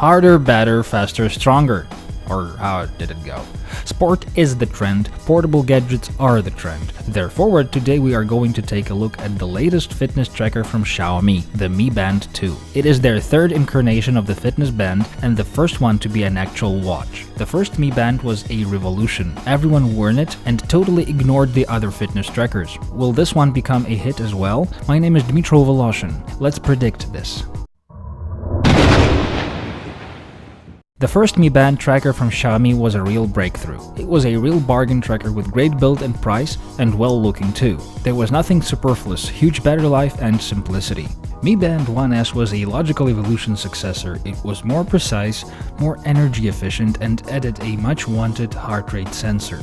Harder, better, faster, stronger. Or how did it go? Sport is the trend, portable gadgets are the trend. Therefore, today we are going to take a look at the latest fitness tracker from Xiaomi, the Mi Band 2. It is their third incarnation of the fitness band and the first one to be an actual watch. The first Mi Band was a revolution. Everyone wore it and totally ignored the other fitness trackers. Will this one become a hit as well? My name is Dmitry Voloshin. Let's predict this. The first Mi Band tracker from Xiaomi was a real breakthrough. It was a real bargain tracker with great build and price, and well looking too. There was nothing superfluous, huge battery life and simplicity. Mi Band 1S was a logical evolution successor. It was more precise, more energy efficient, and added a much wanted heart rate sensor.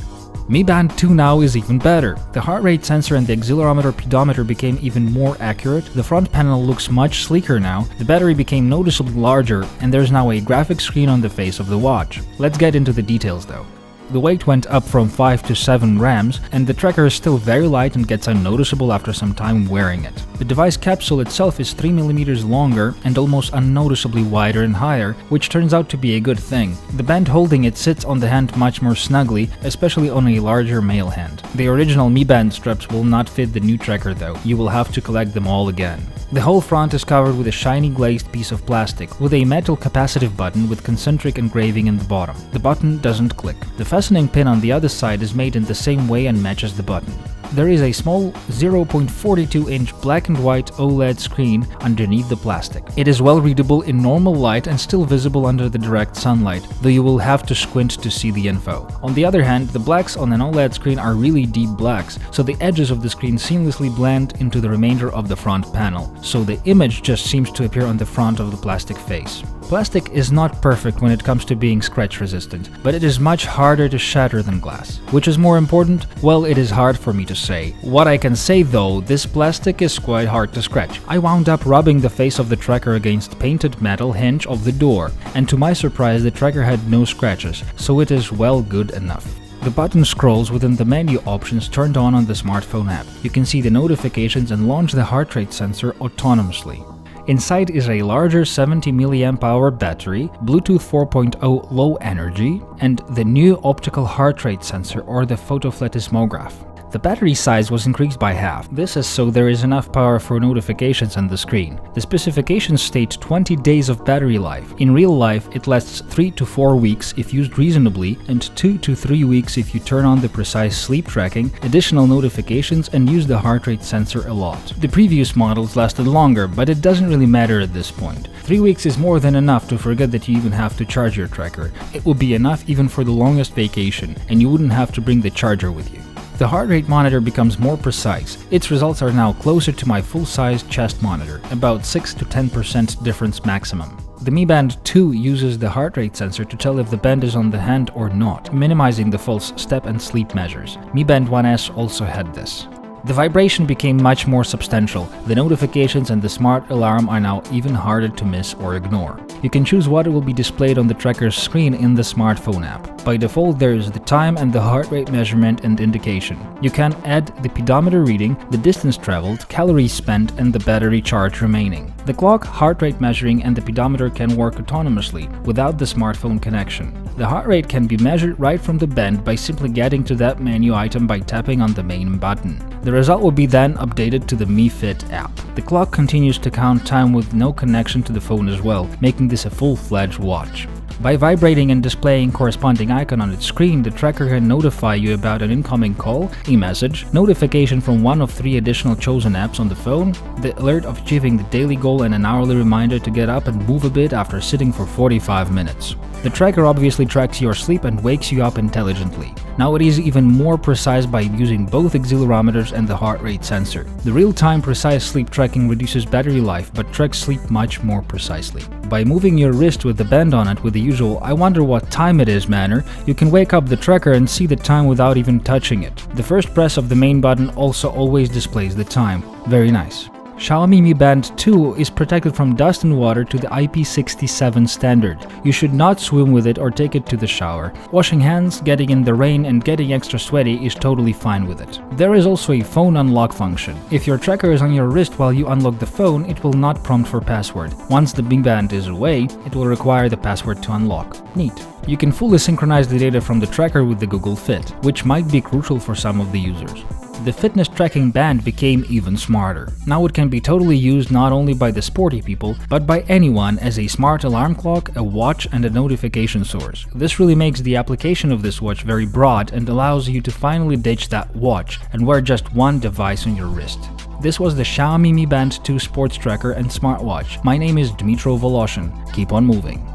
Mi Band 2 now is even better. The heart rate sensor and the accelerometer pedometer became even more accurate, the front panel looks much sleeker now, the battery became noticeably larger, and there's now a graphic screen on the face of the watch. Let's get into the details though. The weight went up from 5 to 7 grams, and the tracker is still very light and gets unnoticeable after some time wearing it. The device capsule itself is 3 mm longer and almost unnoticeably wider and higher, which turns out to be a good thing. The band holding it sits on the hand much more snugly, especially on a larger male hand. The original Mi Band straps will not fit the new tracker though, you will have to collect them all again. The whole front is covered with a shiny glazed piece of plastic, with a metal capacitive button with concentric engraving in the bottom. The button doesn't click. The fastening pin on the other side is made in the same way and matches the button. There is a small 0.42-inch black and white OLED screen underneath the plastic. It is well readable in normal light and still visible under the direct sunlight, though you will have to squint to see the info. On the other hand, the blacks on an OLED screen are really deep blacks, so the edges of the screen seamlessly blend into the remainder of the front panel, so the image just seems to appear on the front of the plastic face. Plastic is not perfect when it comes to being scratch resistant, but it is much harder to shatter than glass. Which is more important? Well, it is hard for me to say. What I can say though, this plastic is quite hard to scratch. I wound up rubbing the face of the tracker against painted metal hinge of the door, and to my surprise the tracker had no scratches, so it is well good enough. The button scrolls within the menu options turned on the smartphone app. You can see the notifications and launch the heart rate sensor autonomously. Inside is a larger 70 mAh battery, Bluetooth 4.0 low energy, and the new optical heart rate sensor or the photophotoseismograph. The battery size was increased by half. This is so there is enough power for notifications on the screen. The specifications state 20 days of battery life. In real life, it lasts 3 to 4 weeks if used reasonably and 2 to 3 weeks if you turn on the precise sleep tracking, additional notifications and use the heart rate sensor a lot. The previous models lasted longer, but it doesn't really matter at this point. 3 weeks is more than enough to forget that you even have to charge your tracker. It will be enough even for the longest vacation, and you wouldn't have to bring the charger with you. The heart rate monitor becomes more precise. Its results are now closer to my full-size chest monitor, about 6 to 10% difference maximum. The Mi Band 2 uses the heart rate sensor to tell if the band is on the hand or not, minimizing the false step and sleep measures. Mi Band 1S also had this. The vibration became much more substantial. The notifications and the smart alarm are now even harder to miss or ignore. You can choose what will be displayed on the tracker's screen in the smartphone app. By default, there is the time and the heart rate measurement and indication. You can add the pedometer reading, the distance traveled, calories spent, and the battery charge remaining. The clock, heart rate measuring, and the pedometer can work autonomously without the smartphone connection. The heart rate can be measured right from the band by simply getting to that menu item by tapping on the main button. The result will be then updated to the Mi Fit app. The clock continues to count time with no connection to the phone as well, making this a full-fledged watch. By vibrating and displaying corresponding icon on its screen, the tracker can notify you about an incoming call, a message, notification from one of 3 additional chosen apps on the phone, the alert of achieving the daily goal and an hourly reminder to get up and move a bit after sitting for 45 minutes. The tracker obviously tracks your sleep and wakes you up intelligently. Now it is even more precise by using both accelerometers and the heart rate sensor. The real-time precise sleep tracking reduces battery life but tracks sleep much more precisely. By moving your wrist with the band on it with the usual "I wonder what time it is" manner, you can wake up the tracker and see the time without even touching it. The first press of the main button also always displays the time. Very nice. Xiaomi Mi Band 2 is protected from dust and water to the IP67 standard. You should not swim with it or take it to the shower. Washing hands, getting in the rain and getting extra sweaty is totally fine with it. There is also a phone unlock function. If your tracker is on your wrist while you unlock the phone, it will not prompt for password. Once the Mi Band is away, it will require the password to unlock. Neat. You can fully synchronize the data from the tracker with the Google Fit, which might be crucial for some of the users. The fitness tracking band became even smarter. Now it can be totally used not only by the sporty people, but by anyone as a smart alarm clock, a watch and a notification source. This really makes the application of this watch very broad and allows you to finally ditch that watch and wear just one device on your wrist. This was the Xiaomi Mi Band 2 sports tracker and smartwatch. My name is Dmitro Voloshin. Keep on moving.